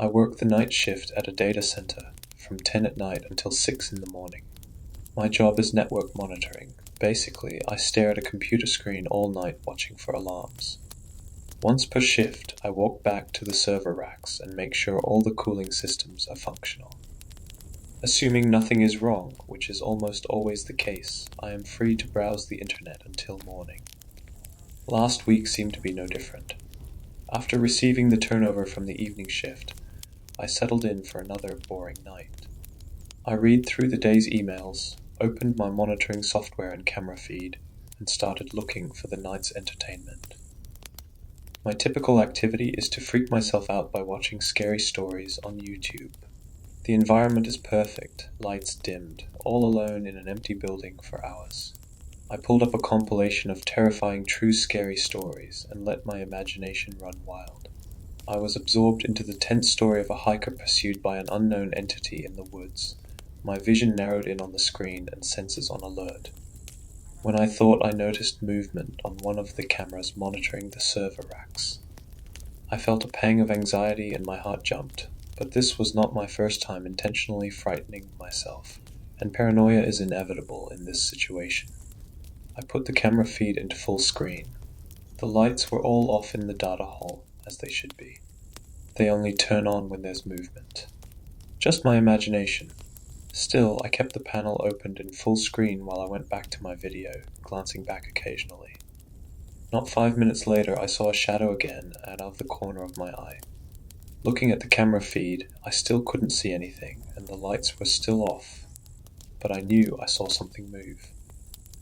I work the night shift at a data center from 10 at night until 6 in the morning. My job is network monitoring. Basically, I stare at a computer screen all night watching for alarms. Once per shift, I walk back to the server racks and make sure all the cooling systems are functional. Assuming nothing is wrong, which is almost always the case, I am free to browse the internet until morning. Last week seemed to be no different. After receiving the turnover from the evening shift, I settled in for another boring night. I read through the day's emails, opened my monitoring software and camera feed, and started looking for the night's entertainment. My typical activity is to freak myself out by watching scary stories on YouTube. The environment is perfect, lights dimmed, all alone in an empty building for hours. I pulled up a compilation of terrifying true scary stories and let my imagination run wild. I was absorbed into the tense story of a hiker pursued by an unknown entity in the woods. My vision narrowed in on the screen and senses on alert. When I thought I noticed movement on one of the cameras monitoring the server racks, I felt a pang of anxiety and my heart jumped. But this was not my first time intentionally frightening myself, and paranoia is inevitable in this situation. I put the camera feed into full screen. The lights were all off in the data hall, as they should be. They only turn on when there's movement. Just my imagination. Still, I kept the panel opened in full screen while I went back to my video, glancing back occasionally. Not 5 minutes later, I saw a shadow again out of the corner of my eye. Looking at the camera feed, I still couldn't see anything, and the lights were still off, but I knew I saw something move.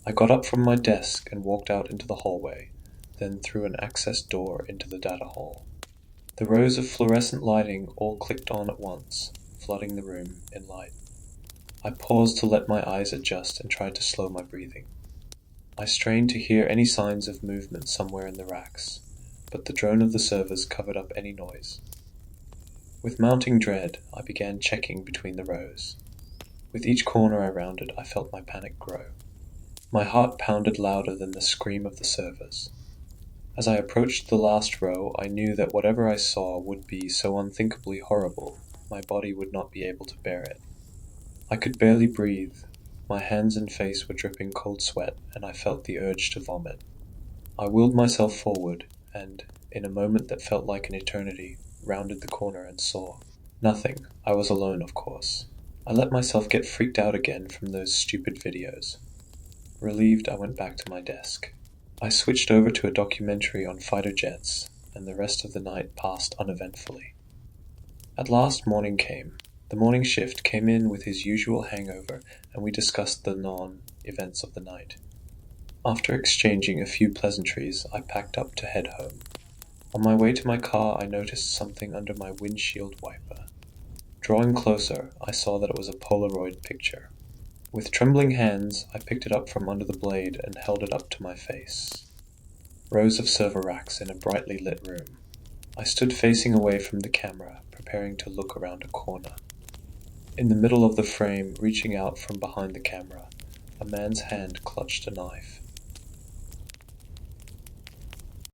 I got up from my desk and walked out into the hallway, then through an access door into the data hall. The rows of fluorescent lighting all clicked on at once, flooding the room in light. I paused to let my eyes adjust and tried to slow my breathing. I strained to hear any signs of movement somewhere in the racks, but the drone of the servers covered up any noise. With mounting dread, I began checking between the rows. With each corner I rounded, I felt my panic grow. My heart pounded louder than the scream of the servers. As I approached the last row, I knew that whatever I saw would be so unthinkably horrible, my body would not be able to bear it. I could barely breathe. My hands and face were dripping cold sweat, and I felt the urge to vomit. I willed myself forward, and, in a moment that felt like an eternity, rounded the corner and saw nothing. I was alone, of course. I let myself get freaked out again from those stupid videos. Relieved, I went back to my desk. I switched over to a documentary on fighter jets, and the rest of the night passed uneventfully. At last morning came. The morning shift came in with his usual hangover, and we discussed the non-events of the night. After exchanging a few pleasantries, I packed up to head home. On my way to my car, I noticed something under my windshield wiper. Drawing closer, I saw that it was a Polaroid picture. With trembling hands, I picked it up from under the blade and held it up to my face. Rows of server racks in a brightly lit room. I stood facing away from the camera, preparing to look around a corner. In the middle of the frame, reaching out from behind the camera, a man's hand clutched a knife.